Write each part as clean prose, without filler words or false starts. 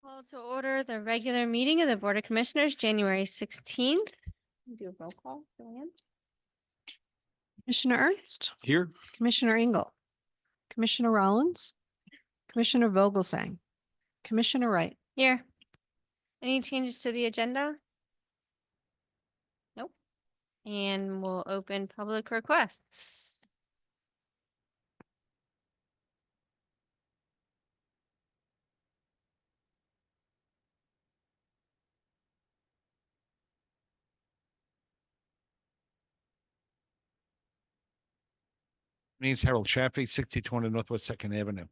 Call to order the regular meeting of the Board of Commissioners, January 16th. Do a roll call, Joanne. Commissioner Ernst, Here. Commissioner Engel, Commissioner Rollins, Commissioner Vogelsang, Commissioner Wright. Here. Any changes to the agenda? Nope. And we'll open public requests. My name's Harold Chaffee, 6200 Northwest Second Avenue.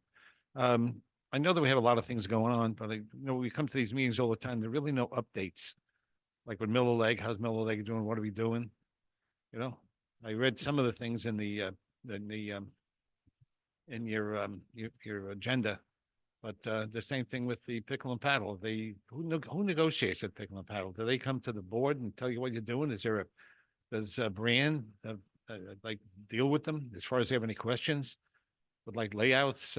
I know that we have a lot of things going on, but we come to these meetings all the time. There are really no updates. Like with Miller Lake, how's Miller Lake doing? What are we doing? I read some of the things in your agenda, but the same thing with the pickle and paddle. Who negotiates at pickle and paddle? Do they come to the board and tell you what you're doing? Does Brian like deal with them as far as they have any questions with like layouts,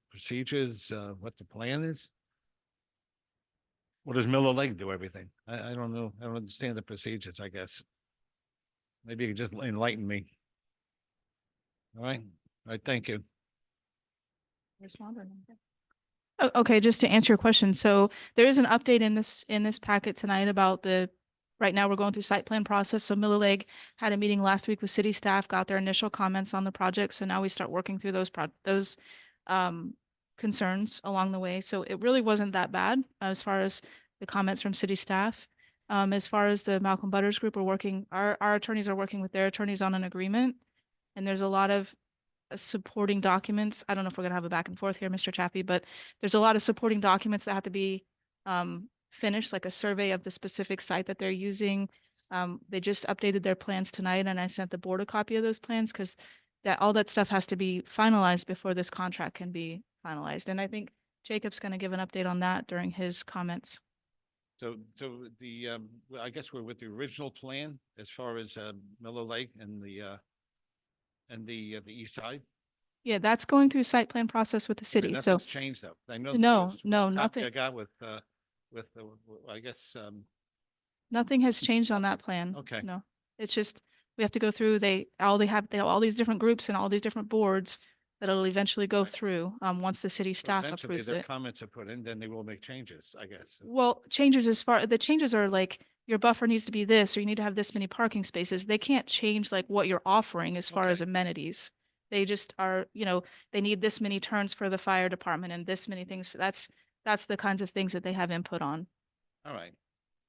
procedures, what the plan is? What does Miller Lake do everything? I don't know. I don't understand the procedures, I guess. Maybe you could just enlighten me. All right. All right. Thank you. Okay, just to answer your question. So there is an update in this packet tonight about right now we're going through site plan process. So Miller Lake had a meeting last week with city staff, got their initial comments on the project. So now we start working through those concerns along the way. So it really wasn't that bad as far as the comments from city staff. As far as the Malcolm Butters group, our attorneys are working with their attorneys on an agreement. And there's a lot of supporting documents. I don't know if we're gonna have a back and forth here, Mr. Chappie, but there's a lot of supporting documents that have to be finished, like a survey of the specific site that they're using. They just updated their plans tonight, and I sent the board a copy of those plans because all that stuff has to be finalized before this contract can be finalized. And I think Jacob's going to give an update on that during his comments. So I guess we're with the original plan as far as Miller Lake and the east side. Yeah, that's going through site plan process with the city. Okay, So nothing's changed though. I know. No, there's no, one copy nothing. I got with I guess. Nothing has changed on that plan. Okay. No, it's just, we have to go through, they have all these different groups and all these different boards that it'll eventually go through, once the city staff Eventually, approves their it. comments are put in, then they will make changes, I guess. Well, the changes are like, your buffer needs to be this, or you need to have this many parking spaces. They can't change like what you're offering as far Okay. as amenities. They just are, they need this many turns for the fire department and this many things. That's the kinds of things that they have input on. All right.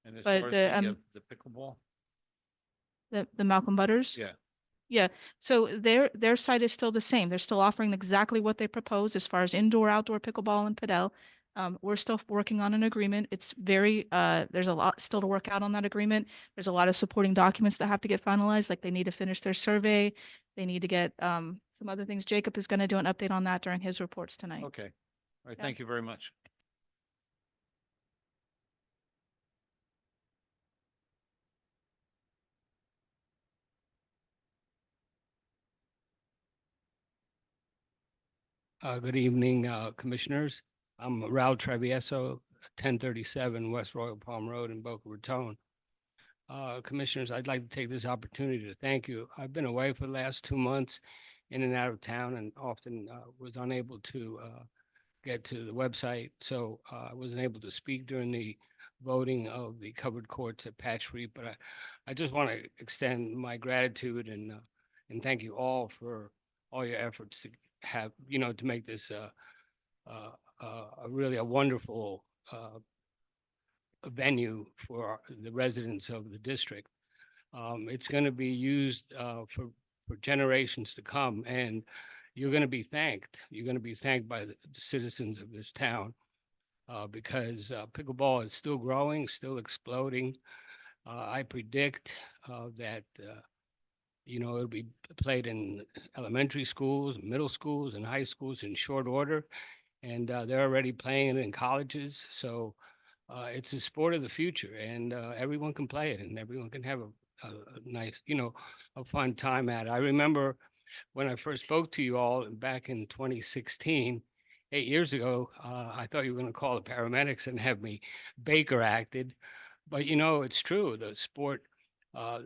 And as But far the, as the pickleball, The Malcolm Butters? yeah. Yeah, so their site is still the same. They're still offering exactly what they proposed as far as indoor, outdoor pickleball and padel. We're still working on an agreement. It's there's a lot still to work out on that agreement. There's a lot of supporting documents that have to get finalized, like they need to finish their survey. They need to get some other things. Jacob is going to do an update on that during his reports tonight. Okay. All right. Yeah. Thank you very much. Good evening, commissioners. I'm Raul Travieso, 1037 West Royal Palm Road in Boca Raton. Commissioners, I'd like to take this opportunity to thank you. I've been away for the last 2 months in and out of town and often was unable to get to the website. So I wasn't able to speak during the voting of the covered courts at Patch Street, but I just want to extend my gratitude and thank you all for all your efforts to have, to make this really a wonderful venue for the residents of the district. It's going to be used for generations to come, and you're going to be thanked. You're going to be thanked by the citizens of this town because pickleball is still growing, still exploding. I predict that it'll be played in elementary schools, middle schools, and high schools in short order. And they're already playing it in colleges. So it's a sport of the future, and everyone can play it, and everyone can have a nice, a fun time at it. I remember when I first spoke to you all back in 2016, 8 years ago, I thought you were going to call the paramedics and have me Baker acted. But you know, it's true. The sport, uh,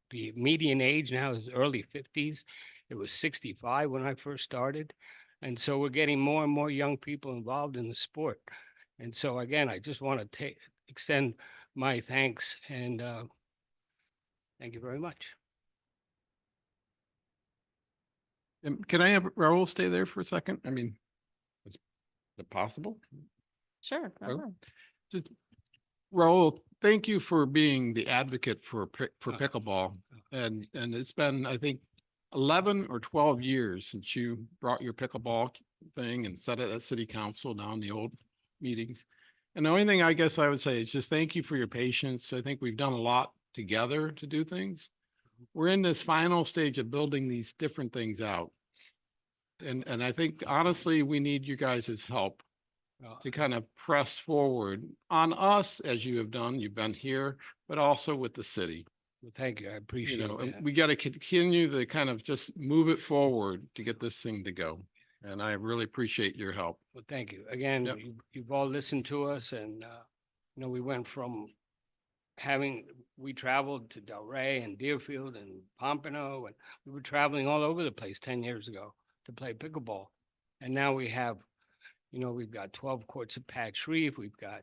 the median age now is early 50s. It was 65 when I first started. And so we're getting more and more young people involved in the sport. And so again, I just want to extend my thanks and thank you very much. Can I have Raul stay there for a second? I mean, is it possible? Sure. go Oh. ahead. Just, Raul, thank you for being the advocate for pickleball. And it's been, I think, 11 or 12 years since you brought your pickleball thing and said it at city council down the old meetings. And the only thing I guess I would say is just thank you for your patience. I think we've done a lot together to do things. We're in this final stage of building these different things out. And I think honestly, we need you guys' help to kind of press forward on us as you have done. You've been here, but also with the city. Well, thank you. I You appreciate know, that. and we got to continue to kind of just move it forward to get this thing to go. And I really appreciate your help. Well, thank you. Again, Yep. you've all listened to us and, you know, we went from we traveled to Delray and Deerfield and Pompano, and we were traveling all over the place 10 years ago to play pickleball. And now we have, you know, we've got 12 courts at Patch Reef, we've got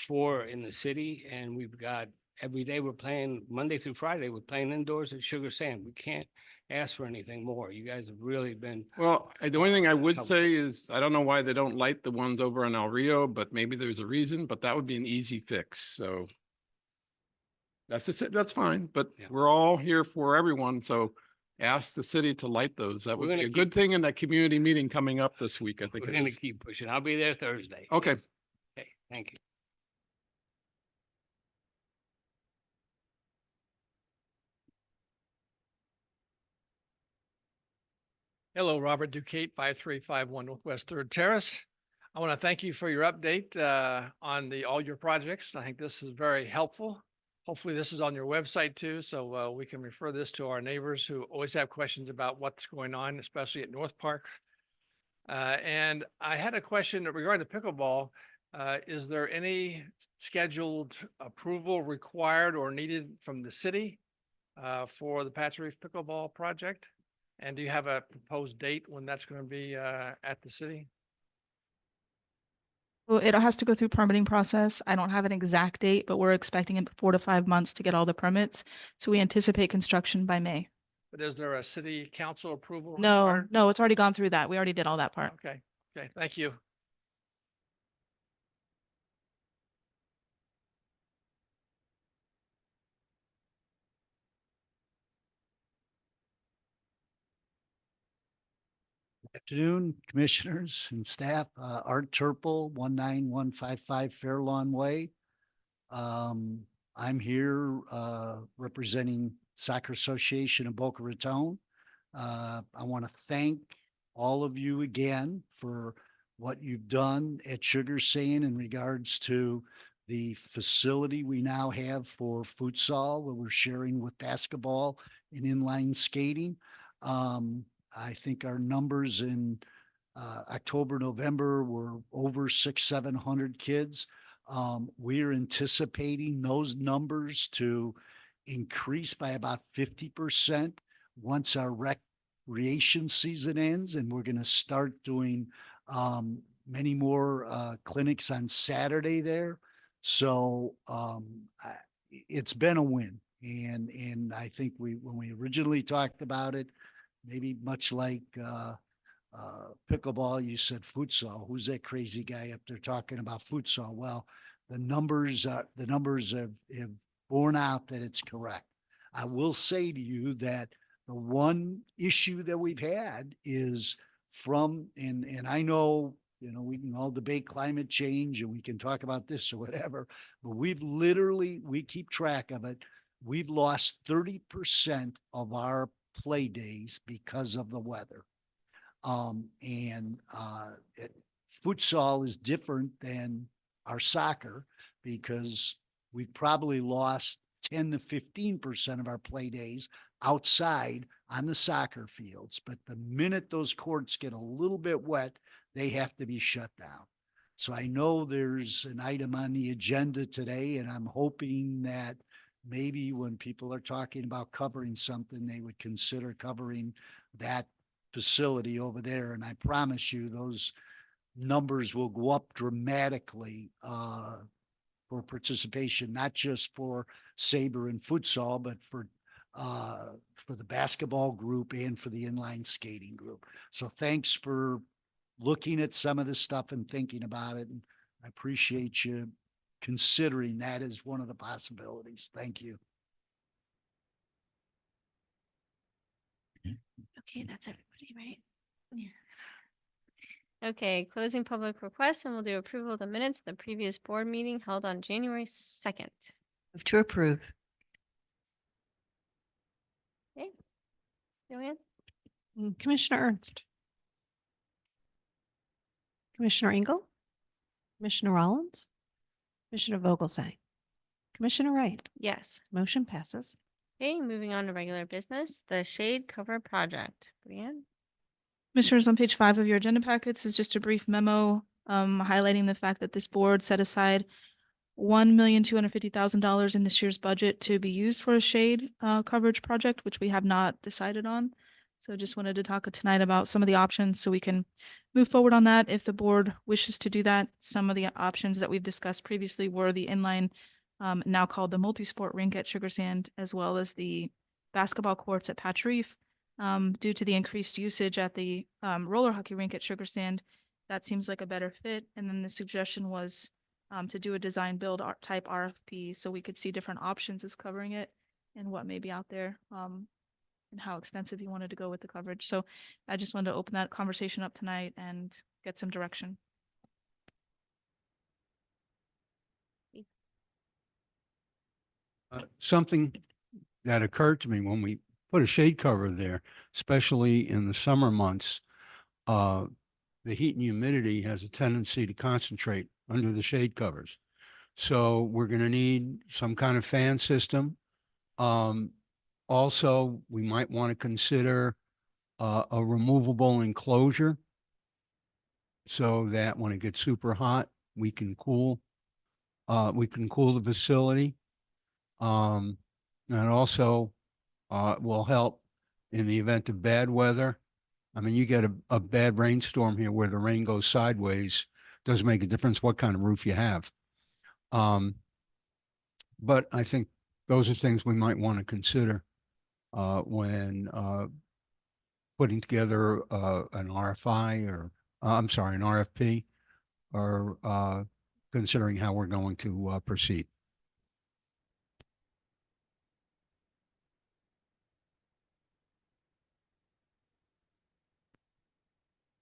4 in the city, and we've got every day we're playing Monday through Friday, we're playing indoors at Sugar Sand. We can't ask for anything more. You guys have really been, Well, the only thing I would Helpful. say is, I don't know why they don't light the ones over in El Rio, but maybe there's a reason, but that would be an easy fix. So that's just it. That's fine, but Yeah. we're all here for everyone. So ask the city to light those. That We're would be gonna a good thing in that community meeting coming up this week, I think we're it gonna is. keep pushing. I'll be there Thursday. Okay. Yes. Okay, thank you. Hello, Robert Duquette, 5351 Northwest Third Terrace. I want to thank you for your update on all your projects. I think this is very helpful. Hopefully this is on your website too, so we can refer this to our neighbors who always have questions about what's going on, especially at North Park. And I had a question regarding the pickleball. Is there any scheduled approval required or needed from the city for the Patch Reef Pickleball project? And do you have a proposed date when that's going to be at the city? Well, it has to go through permitting process. I don't have an exact date, but we're expecting it 4 to 5 months to get all the permits. So we anticipate construction by May. But is there a city council approval? No, required? no, it's already gone through that. We already did all that part. Okay, okay, thank you. Afternoon, commissioners and staff. Art Turple, 19155 Fairlawn Way. I'm here representing Soccer Association of Boca Raton. I want to thank all of you again for what you've done at Sugar Sand in regards to the facility we now have for futsal, where we're sharing with basketball and inline skating. I think our numbers in October, November were over 700 kids. We're anticipating those numbers to increase by about 50% once our recreation season ends, and we're going to start doing many more clinics on Saturday there. So it's been a win, and I think when we originally talked about it, maybe much like pickleball, you said futsal. Who's that crazy guy up there talking about futsal? Well, the numbers have borne out that it's correct. I will say to you that the one issue that we've had is and I know, you know, we can all debate climate change and we can talk about this or whatever, but we keep track of it. We've lost 30% of our play days because of the weather. Futsal is different than our soccer because we've probably lost 10 to 15% of our play days outside on the soccer fields. But the minute those courts get a little bit wet, they have to be shut down. So I know there's an item on the agenda today, and I'm hoping that maybe when people are talking about covering something, they would consider covering that facility over there. And I promise you, those numbers will go up dramatically for participation, not just for Saber and futsal, but for the basketball group and for the inline skating group. So thanks for looking at some of this stuff and thinking about it. And I appreciate you considering that as one of the possibilities. Thank you. Okay, that's everybody, right? Yeah. Okay, closing public requests, and we'll do approval of the minutes of the previous board meeting held on January 2nd. Move to approve. Okay. Joanne? Commissioner Ernst. Commissioner Engel. Commissioner Rollins. Commissioner Vogelsang. Commissioner Wright. Yes. Motion passes. Okay, moving on to regular business, the shade cover project. Brianne? Commissioners, on page 5 of your agenda packets is just a brief memo highlighting the fact that this board set aside $1,250,000 in this year's budget to be used for a shade coverage project, which we have not decided on. So just wanted to talk tonight about some of the options so we can move forward on that if the board wishes to do that. Some of the options that we've discussed previously were the inline, now called the multi-sport rink at Sugar Sand, as well as the basketball courts at Patch Reef. Due to the increased usage at the roller hockey rink at Sugar Sand, that seems like a better fit. And then the suggestion was to do a design build type RFP so we could see different options as covering it and what may be out there and how extensive you wanted to go with the coverage. So I just wanted to open that conversation up tonight and get some direction. Something that occurred to me when we put a shade cover there, especially in the summer months, the heat and humidity has a tendency to concentrate under the shade covers. So we're going to need some kind of fan system. Also, we might want to consider a removable enclosure so that when it gets super hot, we can cool the facility. And also will help in the event of bad weather. I mean, you get a bad rainstorm here where the rain goes sideways, doesn't make a difference what kind of roof you have. But I think those are things we might want to consider when putting together an RFI or, I'm sorry, an RFP, or considering how we're going to proceed.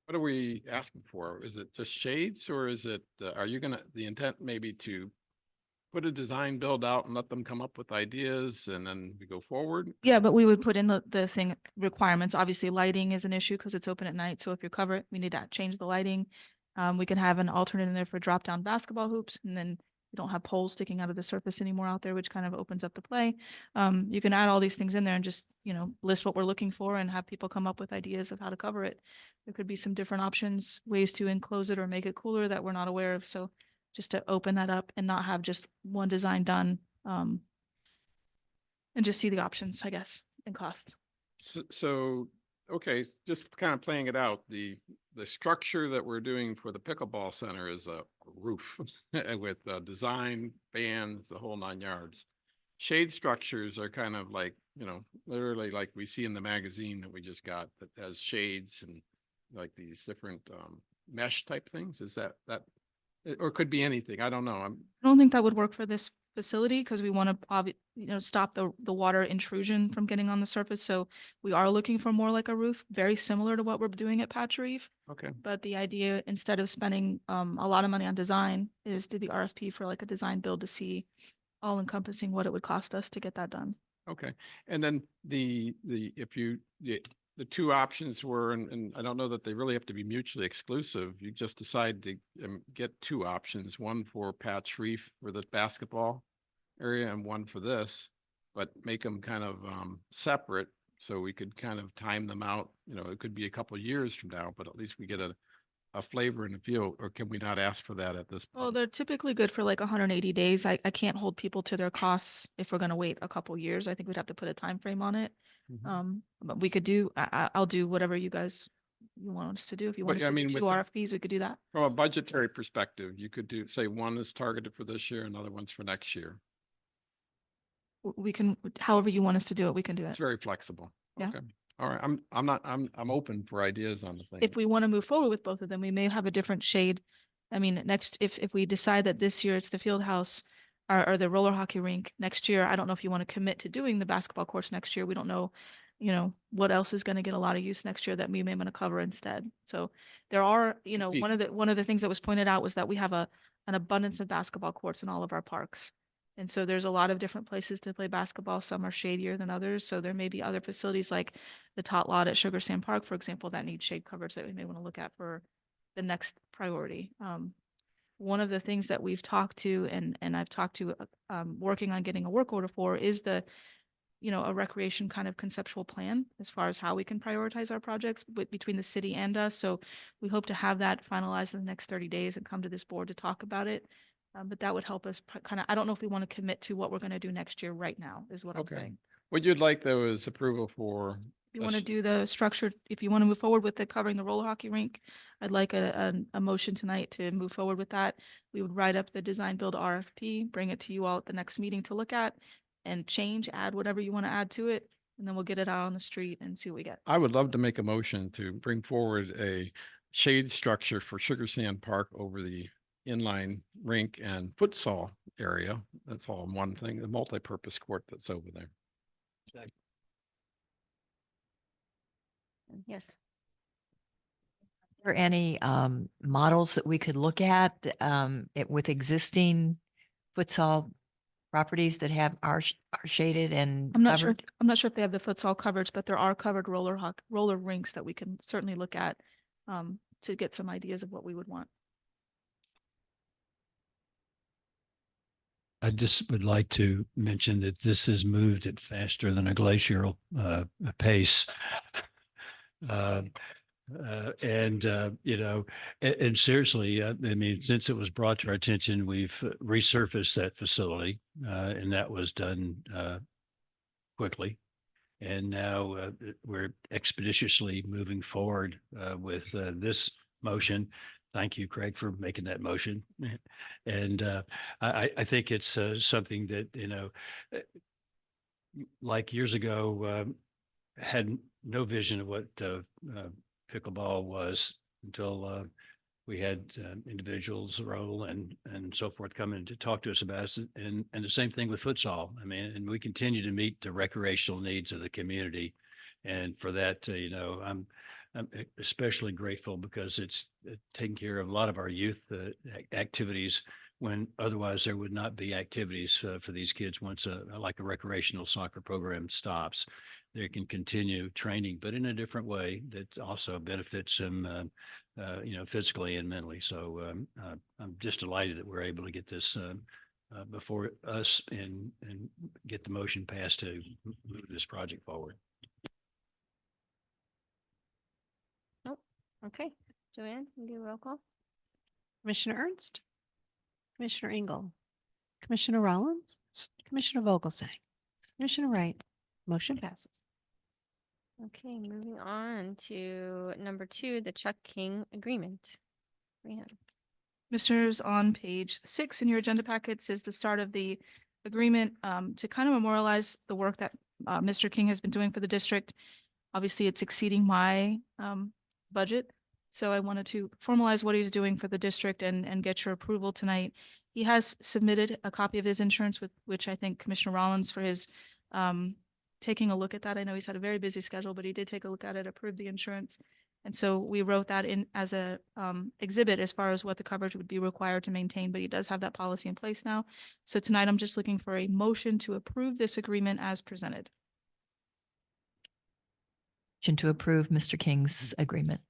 What are we asking for? Is it just shades or is it, are you gonna, the intent maybe to put a design build out and let them come up with ideas and then we go forward? Yeah, but we would put in the thing requirements. Obviously, lighting is an issue because it's open at night. So if you cover it, we need to change the lighting. We could have an alternate in there for drop down basketball hoops, and then you don't have poles sticking out of the surface anymore out there, which kind of opens up the play. You can add all these things in there and just, list what we're looking for and have people come up with ideas of how to cover it. There could be some different options, ways to enclose it or make it cooler that we're not aware of. So just to open that up and not have just one design done, and just see the options, I guess, and costs. So, okay, just kind of playing it out, the structure that we're doing for the pickleball center is a roof with design, fans, the whole 9 yards. Shade structures are kind of like, literally like we see in the magazine that we just got that has shades and like these different mesh type things. Is that, or could be anything. I don't know. I don't think that would work for this facility because we want to, stop the water intrusion from getting on the surface. So we are looking for more like a roof, very similar to what we're doing at Patch Reef. Okay. But the idea, instead of spending a lot of money on design, is do the RFP for like a design build to see all encompassing what it would cost us to get that done. Okay. And then the two options were, and I don't know that they really have to be mutually exclusive. You just decide to get two options, one for Patch Reef for the basketball area and one for this, but make them kind of separate so we could kind of time them out. It could be a couple of years from now, but at least we get a a flavor in the field, or can we not ask for that at this Oh, point? they're typically good for like 180 days. I can't hold people to their costs if we're gonna wait a couple years. I think we'd have to put a time frame on it. But we could do, I'll do whatever you want us to do. If you want But, us I to do mean, 2 with the- RFPs, we could do that. From a budgetary perspective, you could do, say, one is targeted for this year, another one's for next year. We can, however you want us to do it, we can do It's it. very flexible. Yeah. Okay. All right. I'm open for ideas on the thing. If we want to move forward with both of them, we may have a different shade. I mean, next, if we decide that this year it's the field house or the roller hockey rink, next year, I don't know if you want to commit to doing the basketball courts next year. We don't know, what else is going to get a lot of use next year that we may want to cover instead. So there are, Be- one of the things that was pointed out was that we have an abundance of basketball courts in all of our parks. And so there's a lot of different places to play basketball. Some are shadier than others. So there may be other facilities like the tot lot at Sugar Sand Park, for example, that need shade coverage that we may want to look at for the next priority. One of the things that we've talked to and I've talked to, working on getting a work order for is a recreation kind of conceptual plan as far as how we can prioritize our projects between the city and us. So we hope to have that finalized in the next 30 days and come to this board to talk about it. But that would help us kind of, I don't know if we want to commit to what we're going to do next year right now, is what I'm Okay. saying. What you'd like though is approval for, If you want to Let's- do the structure, if you want to move forward with the covering the roller hockey rink, I'd like a motion tonight to move forward with that. We would write up the design build RFP, bring it to you all at the next meeting to look at and add whatever you want to add to it. And then we'll get it out on the street and see what we get. I would love to make a motion to bring forward a shade structure for Sugar Sand Park over the inline rink and futsal area. That's all in one thing, the multi-purpose court that's over there. Yes. there any models that we could look at with existing futsal properties that have are shaded and I'm not sure, covered? I'm not sure if they have the futsal coverage, but there are covered roller rinks that we can certainly look at to get some ideas of what we would want. I just would like to mention that this has moved at faster than a glacial pace. And seriously, I mean, since it was brought to our attention, we've resurfaced that facility, and that was done quickly. And now we're expeditiously moving forward with this motion. Thank you, Craig, for making that motion. And I think it's something that, like years ago, had no vision of what pickleball was until we had individuals, Raul and so forth, come in to talk to us about it. And the same thing with futsal. I mean, and we continue to meet the recreational needs of the community. And for that, I'm especially grateful because it's taking care of a lot of our youth activities when otherwise there would not be activities for these kids once like a recreational soccer program stops. They can continue training, but in a different way that also benefits them, physically and mentally. So I'm just delighted that we're able to get this before us and get the motion passed to move this project forward. Okay. Joanne, you do a roll call? Commissioner Ernst, Commissioner Engel, Commissioner Rollins, Commissioner Vogelsang, Commissioner Wright. Motion passes. Okay, moving on to number 2, the Chuck King agreement. Rhiannon. Commissioners, on page 6 in your agenda packets is the start of the agreement to kind of memorialize the work that Mr. King has been doing for the district. Obviously, it's exceeding my budget. So I wanted to formalize what he's doing for the district and get your approval tonight. He has submitted a copy of his insurance with which I thank Commissioner Rollins for his taking a look at that. I know he's had a very busy schedule, but he did take a look at it, approved the insurance. And so we wrote that in as a exhibit as far as what the coverage would be required to maintain, but he does have that policy in place now. So tonight I'm just looking for a motion to approve this agreement as presented. Motion to approve Mr. King's agreement.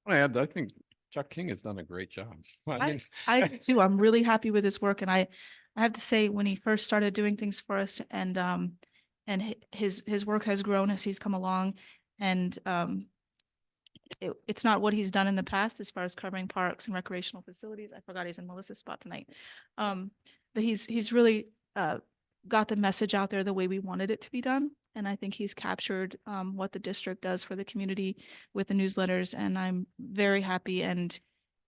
I think Chuck King has done a great job. Well, I mean, I do too. I'm really happy with his work. And I have to say, when he first started doing things for us and and his work has grown as he's come along. And it's not what he's done in the past as far as covering parks and recreational facilities. I forgot he's in Melissa's spot tonight. But he's really got the message out there the way we wanted it to be done. And I think he's captured what the district does for the community with the newsletters. And I'm very happy, and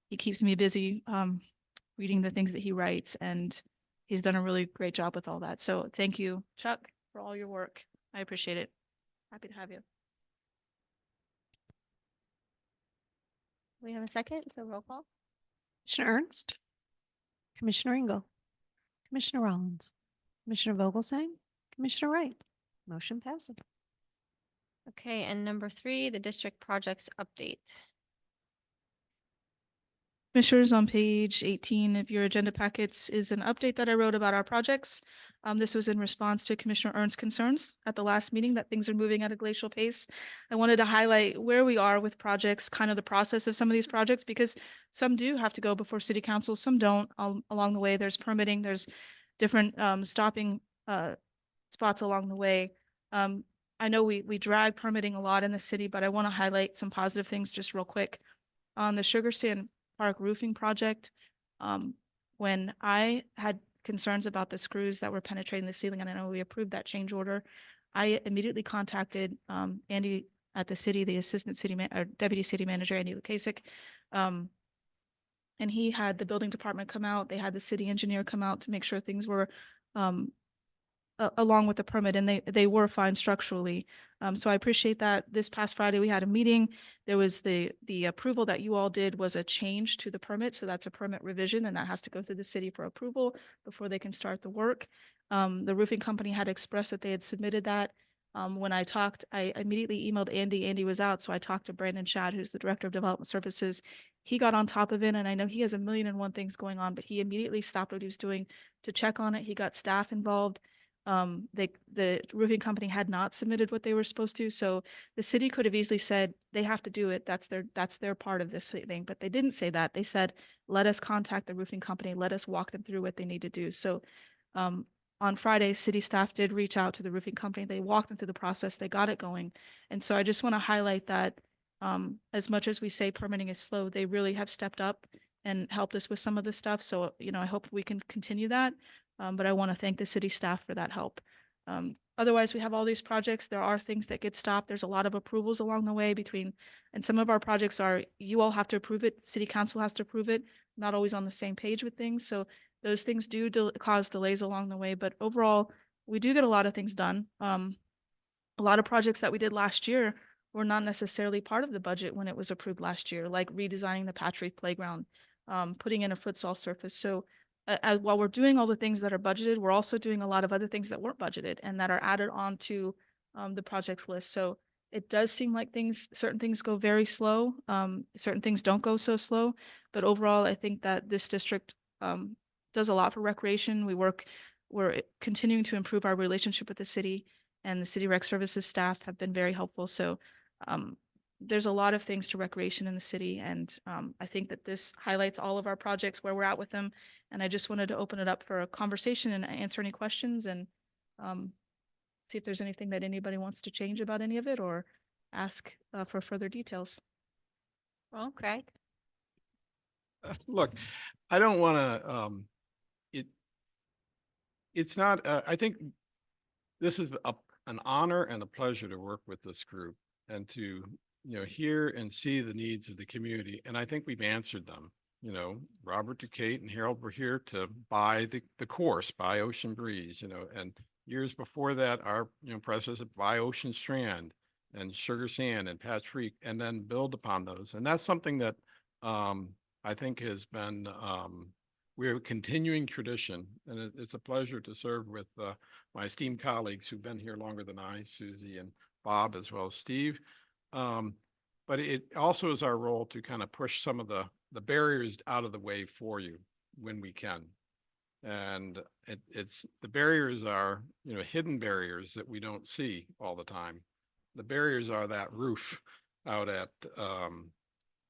he keeps me busy reading the things that he writes, and he's done a really great job with all that. So thank you, Chuck, for all your work. I appreciate it. Happy to have you. We have a second, so roll call. Commissioner Ernst, Commissioner Engel, Commissioner Rollins, Commissioner Vogelsang, Commissioner Wright. Motion passes. Okay, and number 3, the district projects update. Commissioners, on page 18 of your agenda packets is an update that I wrote about our projects. This was in response to Commissioner Ernst's concerns at the last meeting that things are moving at a glacial pace. I wanted to highlight where we are with projects, kind of the process of some of these projects, because some do have to go before city council, some don't. Along the way, there's permitting, there's different stopping spots along the way. I know we drag permitting a lot in the city, but I want to highlight some positive things just real quick. On the Sugar Sand Park roofing project, when I had concerns about the screws that were penetrating the ceiling, and I know we approved that change order, I immediately contacted Andy at the city, the assistant city or deputy city manager, Andy Lukasik. And he had the building department come out. They had the city engineer come out to make sure things were along with the permit, and they were fine structurally. So I appreciate that. This past Friday, we had a meeting. There was the approval that you all did was a change to the permit. So that's a permit revision, and that has to go through the city for approval before they can start the work. The roofing company had expressed that they had submitted that. When I talked, I immediately emailed Andy. Andy was out, so I talked to Brandon Shad, who's the director of development services. He got on top of it, and I know he has 1,000,001 things going on, but he immediately stopped what he was doing to check on it. He got staff involved. The roofing company had not submitted what they were supposed to, so the city could have easily said they have to do it. That's their part of this thing, but they didn't say that. They said, let us contact the roofing company, let us walk them through what they need to do. So on Friday, city staff did reach out to the roofing company. They walked them through the process. They got it going. And so I just want to highlight that as much as we say permitting is slow, they really have stepped up and helped us with some of this stuff. So, I hope we can continue that. But I want to thank the city staff for that help. Otherwise, we have all these projects. There are things that get stopped. There's a lot of approvals along the way and some of our projects are, you all have to approve it. City council has to approve it. Not always on the same page with things. So those things do cause delays along the way. But overall, we do get a lot of things done. A lot of projects that we did last year were not necessarily part of the budget when it was approved last year, like redesigning the Patch Reef Playground, putting in a futsal surface. So while we're doing all the things that are budgeted, we're also doing a lot of other things that weren't budgeted and that are added on to the projects list. So it does seem like certain things go very slow. Certain things don't go so slow. But overall, I think that this district does a lot for recreation. We're continuing to improve our relationship with the city, and the city rec services staff have been very helpful. So there's a lot of things to recreation in the city. And I think that this highlights all of our projects, where we're at with them. And I just wanted to open it up for a conversation and answer any questions and see if there's anything that anybody wants to change about any of it or ask for further details. Well, Craig. Look, I don't want to, it's not, I think this is an honor and a pleasure to work with this group and to, hear and see the needs of the community. And I think we've answered them. Robert Ducate and Harold were here to buy the course, buy Ocean Breeze, and years before that, our, predecessor buy Ocean Strand and Sugar Sand and Patch Creek, and then build upon those. And that's something that I think has been, we're a continuing tradition, and it's a pleasure to serve with my esteemed colleagues who've been here longer than I, Susie and Bob, as well as Steve. But it also is our role to kind of push some of the barriers out of the way for you when we can. And it's the barriers are, hidden barriers that we don't see all the time. The barriers are that roof out at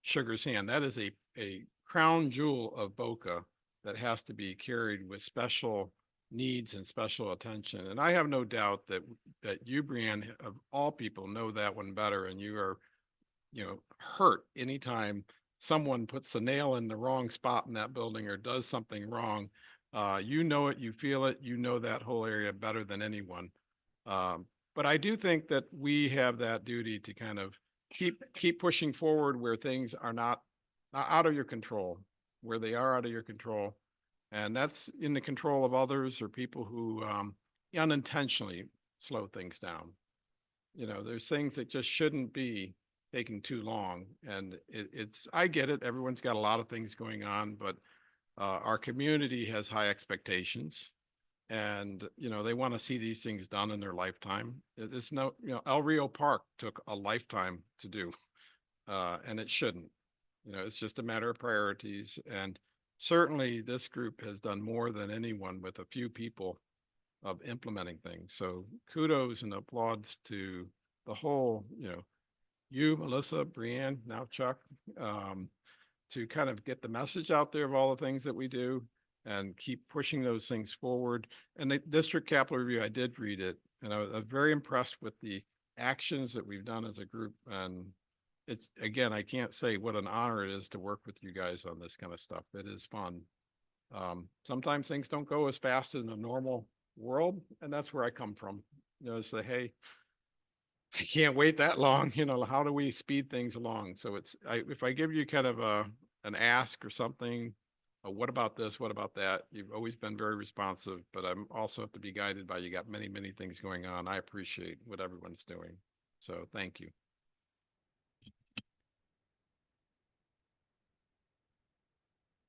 Sugar Sand. That is a crown jewel of Boca that has to be carried with special needs and special attention. And I have no doubt that you, Brianne, of all people, know that one better, and you are, hurt anytime someone puts the nail in the wrong spot in that building or does something wrong. You know it, you feel it, you know that whole area better than anyone. But I do think that we have that duty to kind of keep pushing forward where things are not out of your control, where they are out of your control. And that's in the control of others or people who unintentionally slow things down. There's things that just shouldn't be taking too long. And I get it. Everyone's got a lot of things going on, but our community has high expectations. And, they want to see these things done in their lifetime. It's no, El Rio Park took a lifetime to do, and it shouldn't. It's just a matter of priorities. And certainly this group has done more than anyone with a few people of implementing things. So kudos and applauds to the whole, you, Melissa, Brianne, now Chuck, to kind of get the message out there of all the things that we do and keep pushing those things forward. And the district capital review, I did read it, and I was very impressed with the actions that we've done as a group. And it's, again, I can't say what an honor it is to work with you guys on this kind of stuff. It is fun. Sometimes things don't go as fast as in a normal world, and that's where I come from. Say, hey, I can't wait that long. How do we speed things along? So if I give you kind of an ask or something, what about this? What about that? You've always been very responsive, but I'm also have to be guided by, you got many, many things going on. I appreciate what everyone's doing. So thank you.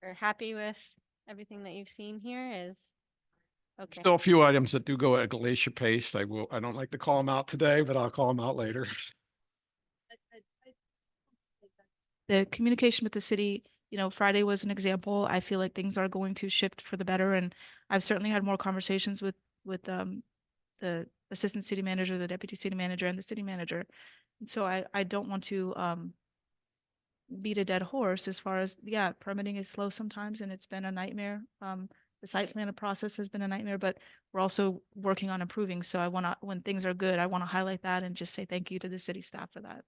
You're happy with everything that you've seen here is okay. Still a few items that do go at a glacier pace. I don't like to call them out today, but I'll call them out later. The communication with the city, Friday was an example. I feel like things are going to shift for the better, and I've certainly had more conversations with the assistant city manager, the deputy city manager, and the city manager. And so I don't want to beat a dead horse as far as, permitting is slow sometimes, and it's been a nightmare. The site plan process has been a nightmare, but we're also working on improving. So when things are good, I want to highlight that and just say thank you to the city staff for that.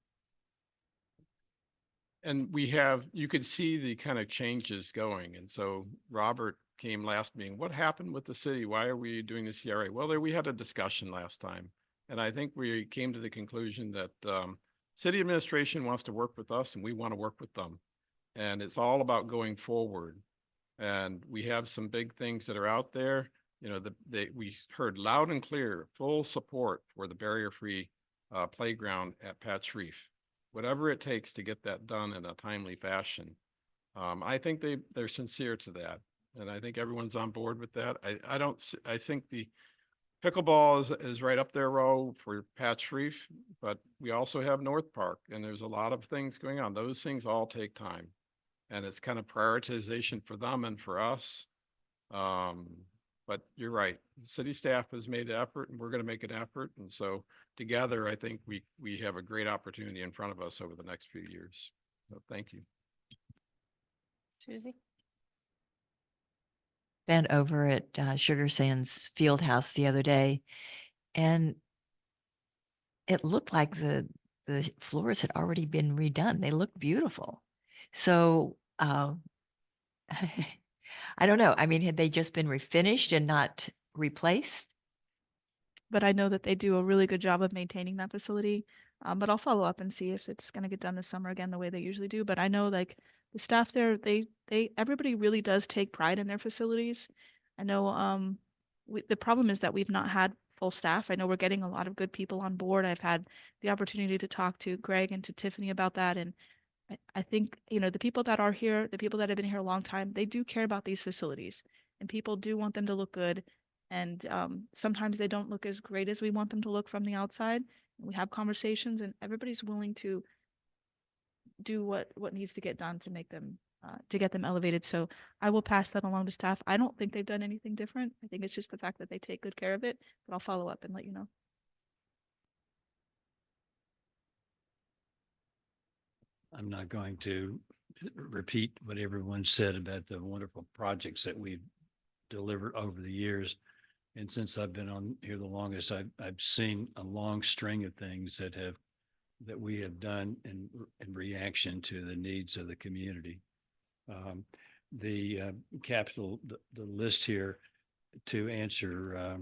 And you could see the kind of changes going. And so Robert came last meeting. What happened with the city? Why are we doing the CRA? Well, we had a discussion last time. And I think we came to the conclusion that city administration wants to work with us and we want to work with them. And it's all about going forward. And we have some big things that are out there. We heard loud and clear, full support for the barrier-free playground at Patch Reef. Whatever it takes to get that done in a timely fashion. I think they're sincere to that. And I think everyone's on board with that. I think the pickleball is right up there, Ro, for Patch Reef, but we also have North Park, and there's a lot of things going on. Those things all take time. And it's kind of prioritization for them and for us. But you're right. City staff has made an effort, and we're going to make an effort. And so together, I think we have a great opportunity in front of us over the next few years. So thank you. Susie? Been over at Sugar Sands Fieldhouse the other day, and it looked like the floors had already been redone. They looked beautiful. So I don't know. I mean, had they just been refinished and not replaced? But I know that they do a really good job of maintaining that facility. But I'll follow up and see if it's going to get done this summer again the way they usually do. But I know like the staff there, everybody really does take pride in their facilities. I know the problem is that we've not had full staff. I know we're getting a lot of good people on board. I've had the opportunity to talk to Greg and to Tiffany about that. And I think, the people that are here, the people that have been here a long time, they do care about these facilities, and people do want them to look good. And sometimes they don't look as great as we want them to look from the outside. We have conversations, and everybody's willing to do what needs to get done to make them to get them elevated. So I will pass that along to staff. I don't think they've done anything different. I think it's just the fact that they take good care of it. But I'll follow up and let you know. I'm not going to repeat what everyone said about the wonderful projects that we've delivered over the years. And since I've been on here the longest, I've seen a long string of things that we have done in reaction to the needs of the community. The the list here to answer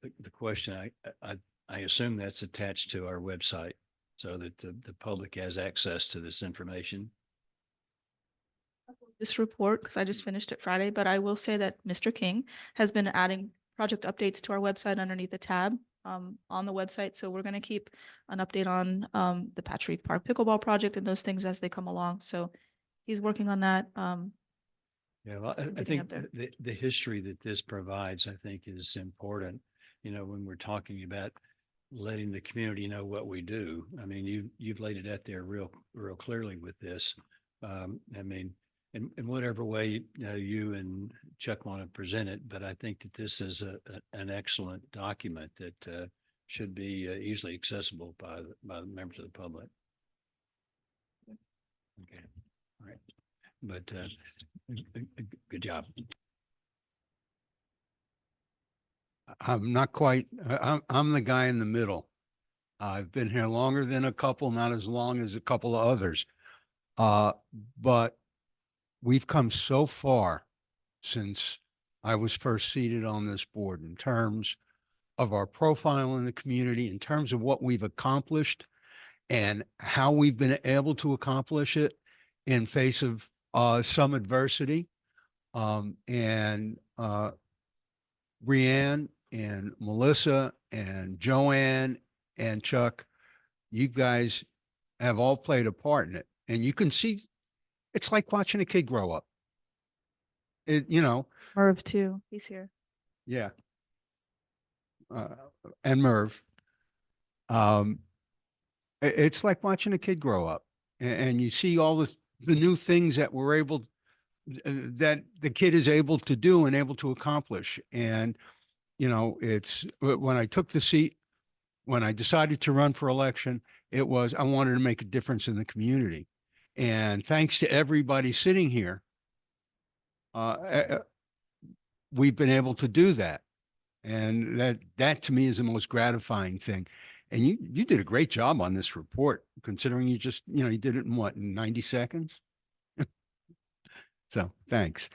the question, I assume that's attached to our website so that the public has access to this information. This report, because I just finished it Friday, but I will say that Mr. King has been adding project updates to our website underneath the tab on the website. So we're going to keep an update on the Patch Reed Park pickleball project and those things as they come along. So he's working on that. Yeah, well, I Getting think up there. the history that this provides, I think, is important. You know, when we're talking about letting the community know what we do. I mean, you've laid it out there real clearly with this. I mean, in whatever way you and Chuck want to present it, but I think that this is an excellent document that should be easily accessible by the members of the public. Okay, all right, but good job. I'm not quite, I'm the guy in the middle. I've been here longer than a couple, not as long as a couple of others. But we've come so far since I was first seated on this board in terms of our profile in the community, in terms of what we've accomplished and how we've been able to accomplish it in face of some adversity. And Brianne and Melissa and Joanne and Chuck, you guys have all played a part in it. And you can see, it's like watching a kid grow up. You know, Merv too. He's here. yeah. And Merv. It's like watching a kid grow up and you see all the new things that we're able, that the kid is able to do and able to accomplish. And, you know, it's when I took the seat, when I decided to run for election, it was, I wanted to make a difference in the community. And thanks to everybody sitting here, we've been able to do that. And that to me is the most gratifying thing. And you did a great job on this report, considering you just, you know, you did it in what, in 90 seconds? So thanks.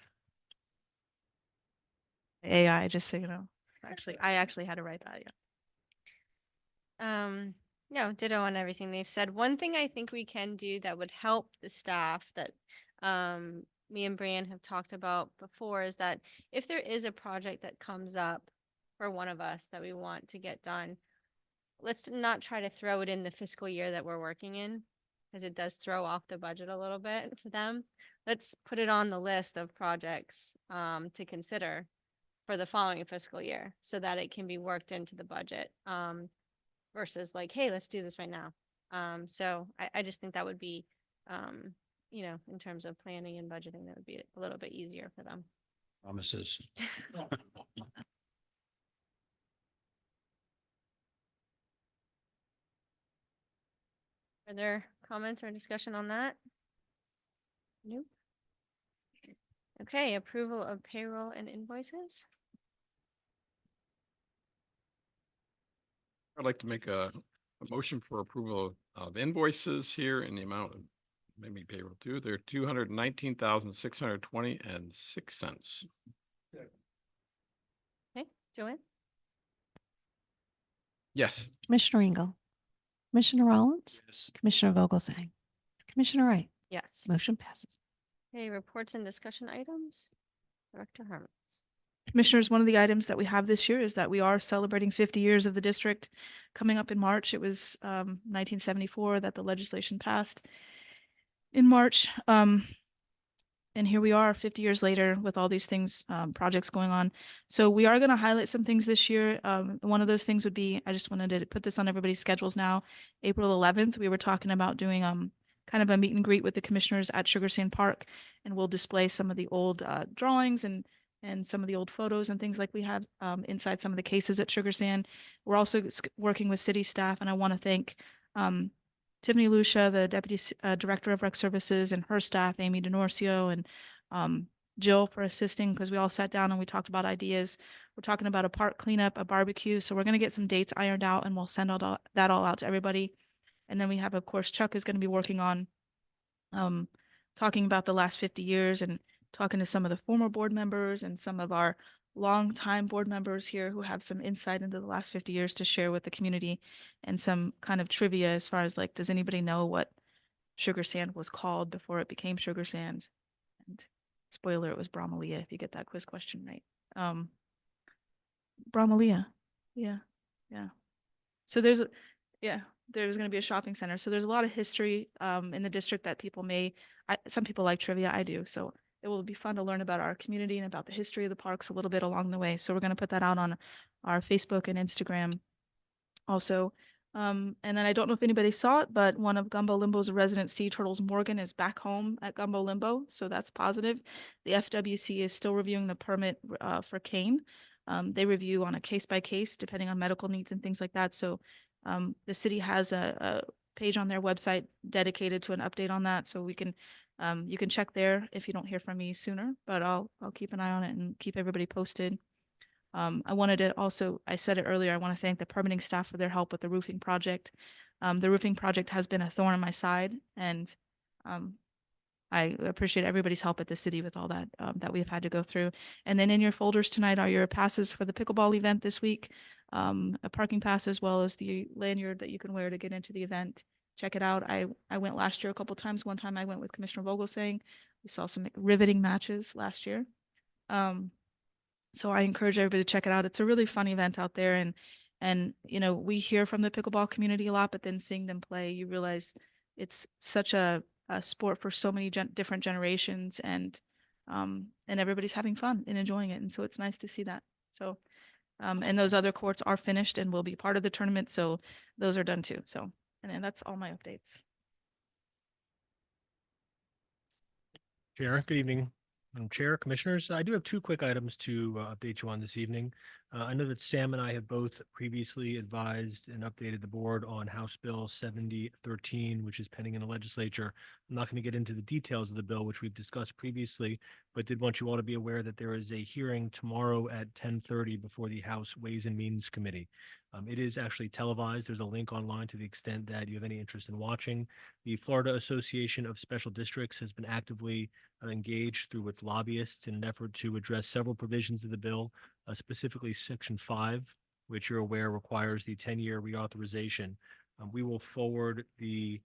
AI, just so you know. I actually had to write that. Yeah. No, ditto on everything they've said. One thing I think we can do that would help the staff that me and Brian have talked about before is that if there is a project that comes up for one of us that we want to get done, let's not try to throw it in the fiscal year that we're working in, because it does throw off the budget a little bit for them. Let's put it on the list of projects to consider for the following fiscal year so that it can be worked into the budget versus like, hey, let's do this right now. So I just think that would be, you know, in terms of planning and budgeting, that would be a little bit easier for them. Promises. Are there comments or discussion on that? Nope. Okay, approval of payroll and invoices. I'd like to make a motion for approval of invoices here in the amount of, maybe payroll too. They're 219,620.06. Okay, Joanne? Yes. Commissioner Engel, Commissioner Rollins, Yes. Commissioner Vogelsang, Commissioner Wright, Yes. motion passes. Okay, reports and discussion items. Director Harmons. Commissioners, one of the items that we have this year is that we are celebrating 50 years of the district coming up in March. It was 1974 that the legislation passed in March. And here we are 50 years later with all these things, projects going on. So we are going to highlight some things this year. One of those things would be, I just wanted to put this on everybody's schedules now. April 11th, we were talking about doing kind of a meet and greet with the commissioners at Sugar Sand Park. And we'll display some of the old drawings and some of the old photos and things like we have inside some of the cases at Sugar Sand. We're also working with city staff, and I want to thank Tiffany Lucia, the Deputy Director of Rec Services, and her staff, Amy DeNorcio, and Jill for assisting because we all sat down and we talked about ideas. We're talking about a park cleanup, a barbecue. So we're going to get some dates ironed out and we'll send that all out to everybody. And then we have, of course, Chuck is going to be working on talking about the last 50 years and talking to some of the former board members and some of our longtime board members here who have some insight into the last 50 years to share with the community and some kind of trivia as far as like, does anybody know what sugar sand was called before it became sugar sand? And spoiler, it was bromelia, if you get that quiz question right. Bromelia. Yeah. Yeah. So there's going to be a shopping center. So there's a lot of history in the district that people some people like trivia. I do. So it will be fun to learn about our community and about the history of the parks a little bit along the way. So we're going to put that out on our Facebook and Instagram also. And then I don't know if anybody saw it, but one of Gumbo Limbo's resident sea turtles, Morgan, is back home at Gumbo Limbo. So that's positive. The FWC is still reviewing the permit for Kane. They review on a case by case, depending on medical needs and things like that. So the city has a page on their website dedicated to an update on that. So you can check there if you don't hear from me sooner, but I'll keep an eye on it and keep everybody posted. I wanted to also, I said it earlier, I want to thank the permitting staff for their help with the roofing project. The roofing project has been a thorn in my side, and I appreciate everybody's help at the city with all that that we've had to go through. And then in your folders tonight are your passes for the pickleball event this week, a parking pass as well as the lanyard that you can wear to get into the event. Check it out. I went last year a couple times. One time I went with Commissioner Vogelsang. We saw some riveting matches last year. So I encourage everybody to check it out. It's a really fun event out there, and you know, we hear from the pickleball community a lot, but then seeing them play, you realize it's such a sport for so many different generations, and everybody's having fun and enjoying it, and so it's nice to see that. So and those other courts are finished and will be part of the tournament, so those are done too. So, and then that's all my updates. Chair, good evening, Madam Chair, Commissioners. I do have two quick items to update you on this evening. I know that Sam and I have both previously advised and updated the board on House Bill 7013, which is pending in the legislature. I'm not going to get into the details of the bill, which we've discussed previously, but did want you all to be aware that there is a hearing tomorrow at 10:30 before the House Ways and Means Committee. It is actually televised. There's a link online to the extent that you have any interest in watching. The Florida Association of Special Districts has been actively engaged through its lobbyists in an effort to address several provisions of the bill, specifically Section 5, which you're aware requires the 10-year reauthorization. We will forward the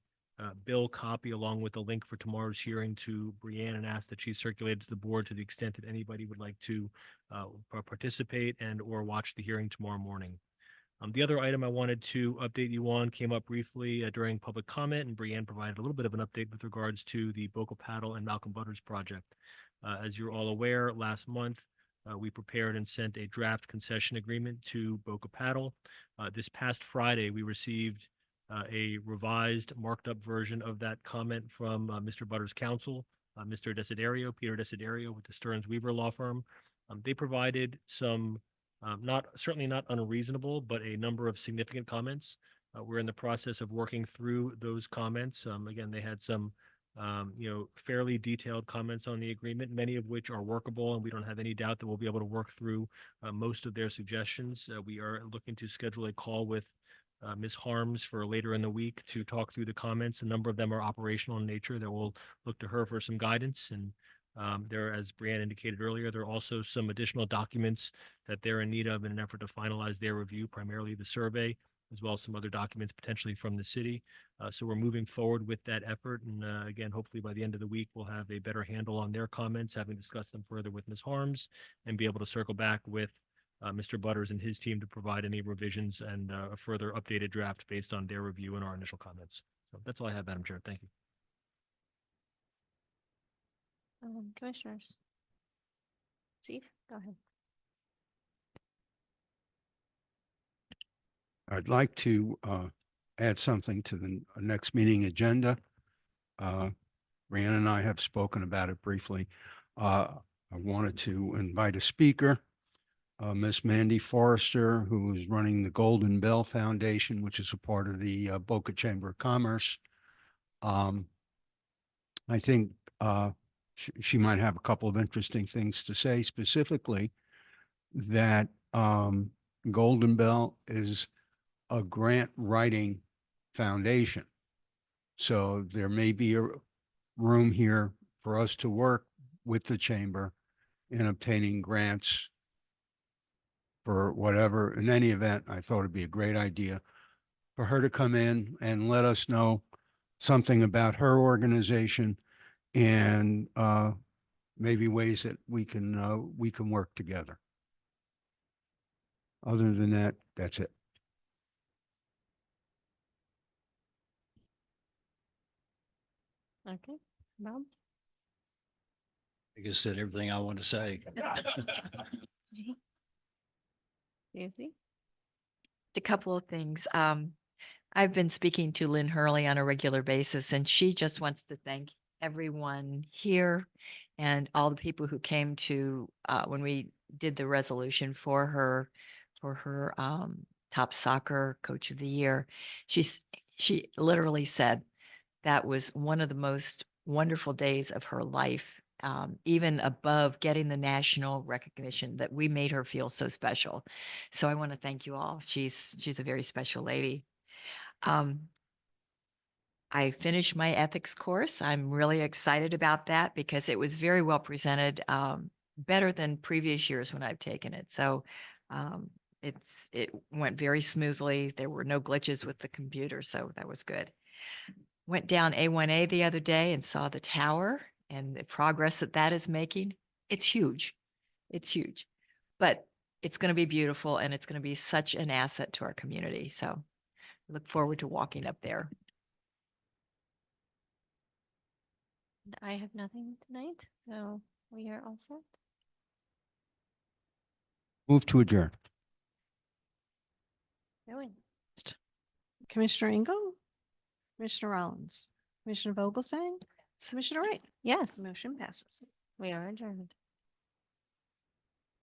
bill copy along with the link for tomorrow's hearing to Brianne and ask that she circulate it to the board to the extent that anybody would like to participate and or watch the hearing tomorrow morning. The other item I wanted to update you on came up briefly during public comment, and Brianne provided a little bit of an update with regards to the Boca Paddle and Malcolm Butters project. As you're all aware, last month, we prepared and sent a draft concession agreement to Boca Paddle. This past Friday, we received a revised marked up version of that comment from Mr. Butters' counsel, Mr. Desiderio, Peter Desiderio with the Stearns Weaver law firm. They provided some certainly not unreasonable, but a number of significant comments. We're in the process of working through those comments. Again, they had some, fairly detailed comments on the agreement, many of which are workable, and we don't have any doubt that we'll be able to work through most of their suggestions. We are looking to schedule a call with Ms. Harms for later in the week to talk through the comments. A number of them are operational in nature that we'll look to her for some guidance. And there, as Brianne indicated earlier, there are also some additional documents that they're in need of in an effort to finalize their review, primarily the survey, as well as some other documents potentially from the city. So we're moving forward with that effort. And again, hopefully by the end of the week, we'll have a better handle on their comments, having discussed them further with Ms. Harms, and be able to circle back with Mr. Butters and his team to provide any revisions and a further updated draft based on their review and our initial comments. So that's all I have, Madam Chair. Thank you. Commissioners. Steve, go ahead. I'd like to add something to the next meeting agenda. Brianna and I have spoken about it briefly. I wanted to invite a speaker, Miss Mandy Forrester, who is running the Golden Bell Foundation, which is a part of the Boca Chamber of Commerce. I think she might have a couple of interesting things to say, specifically that Golden Bell is a grant writing foundation. So there may be a room here for us to work with the chamber in obtaining grants for whatever. In any event, I thought it'd be a great idea for her to come in and let us know something about her organization and maybe ways that we can work together. Other than that, that's it. Okay, Bob? I guess said everything I want to say. Susie? A couple of things. I've been speaking to Lynn Hurley on a regular basis, and she just wants to thank everyone here and all the people who came to when we did the resolution for her top soccer coach of the year. She literally said that was one of the most wonderful days of her life, even above getting the national recognition, that we made her feel so special. So I want to thank you all. She's a very special lady. I finished my ethics course. I'm really excited about that because it was very well presented, better than previous years when I've taken it. So it went very smoothly. There were no glitches with the computer, so that was good. Went down A1A the other day and saw the tower and the progress that is making. It's huge. It's huge, but it's going to be beautiful and it's going to be such an asset to our community. So look forward to walking up there. I have nothing tonight, so we are all set. Move to adjourn. Going. Commissioner Engel, Commissioner Rollins, Commissioner Vogelsang, Commissioner Wright. Yes, Motion passes. we are adjourned.